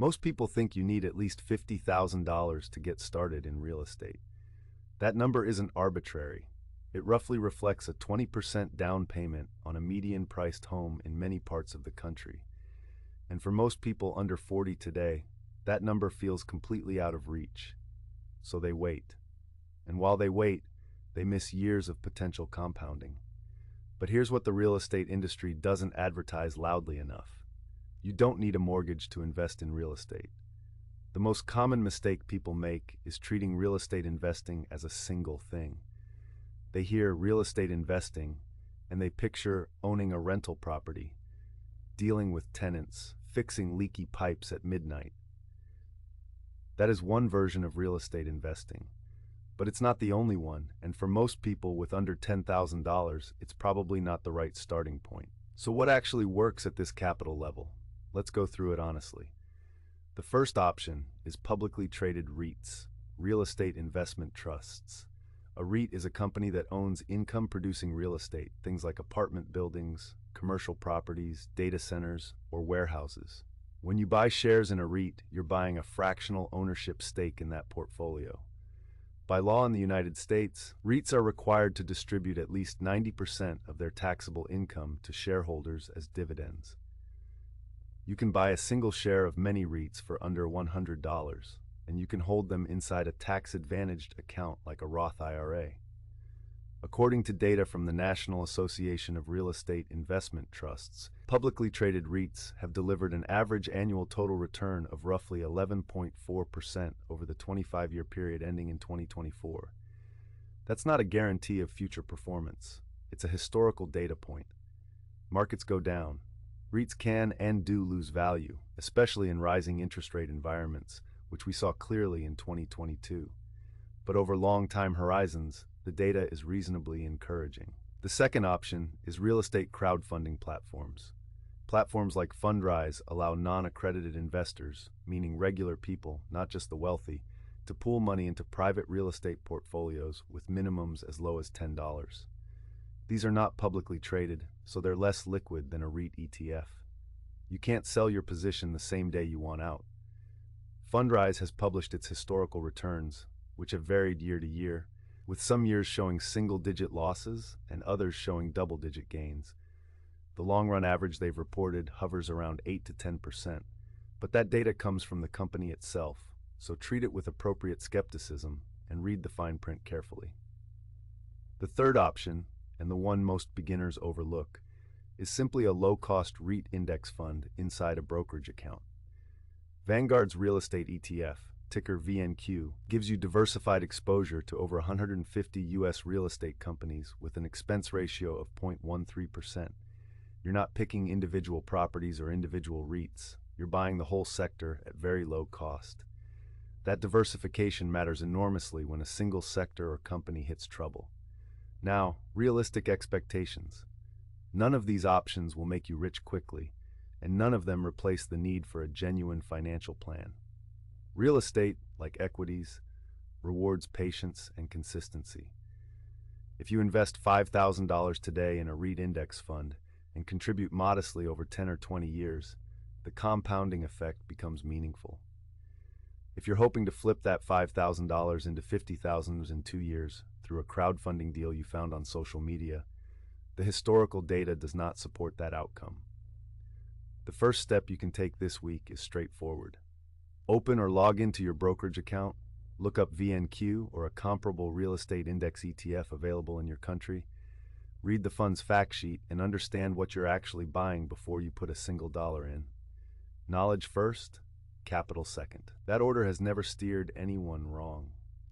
Most people think you need at least $50,000 to get started in real estate. That number isn't arbitrary. It roughly reflects a 20% down payment on a median-priced home in many parts of the country. And for most people under 40 today, that number feels completely out of reach. So they wait. And while they wait, they miss years of potential compounding. But here's what the real estate industry doesn't advertise loudly enough. You don't need a mortgage to invest in real estate. The most common mistake people make is treating real estate investing as a single thing. They hear real estate investing, and they picture owning a rental property, dealing with tenants, fixing leaky pipes at midnight. That is one version of real estate investing. But it's not the only one, and for most people with under $10,000, it's probably not the right starting point. So what actually works at this capital level? Let's go through it honestly. The first option is publicly traded REITs, real estate investment trusts. A REIT is a company that owns income-producing real estate, things like apartment buildings, commercial properties, data centers, or warehouses. When you buy shares in a REIT, you're buying a fractional ownership stake in that portfolio. By law in the United States, REITs are required to distribute at least 90% of their taxable income to shareholders as dividends. You can buy a single share of many REITs for under $100, and you can hold them inside a tax-advantaged account like a Roth IRA. According to data from the National Association of Real Estate Investment Trusts, publicly traded REITs have delivered an average annual total return of roughly 11.4% over the 25-year period ending in 2024. That's not a guarantee of future performance. It's a historical data point. Markets go down. REITs can and do lose value, especially in rising interest rate environments, which we saw clearly in 2022. But over long time horizons, the data is reasonably encouraging. The second option is real estate crowdfunding platforms. Platforms like Fundrise allow non-accredited investors, meaning regular people, not just the wealthy, to pool money into private real estate portfolios with minimums as low as $10. These are not publicly traded, so they're less liquid than a REIT ETF. You can't sell your position the same day you want out. Fundrise has published its historical returns, which have varied year to year, with some years showing single-digit losses and others showing double-digit gains. The long-run average they've reported hovers around 8 to 10%, but that data comes from the company itself, so treat it with appropriate skepticism and read the fine print carefully. The third option, and the one most beginners overlook, is simply a low-cost REIT index fund inside a brokerage account. Vanguard's real estate ETF, ticker VNQ, gives you diversified exposure to over 150 U.S. real estate companies with an expense ratio of 0.13%. You're not picking individual properties or individual REITs. You're buying the whole sector at very low cost. That diversification matters enormously when a single sector or company hits trouble. Now, realistic expectations. None of these options will make you rich quickly, and none of them replace the need for a genuine financial plan. Real estate, like equities, rewards patience and consistency. If you invest $5,000 today in a REIT index fund and contribute modestly over 10 or 20 years, the compounding effect becomes meaningful. If you're hoping to flip that $5,000 into $50,000 in 2 years through a crowdfunding deal you found on social media, the historical data does not support that outcome. The first step you can take this week is straightforward. Open or log into your brokerage account, look up VNQ or a comparable real estate index ETF available in your country, read the fund's fact sheet, and understand what you're actually buying before you put a single dollar in. Knowledge first, capital second. That order has never steered anyone wrong.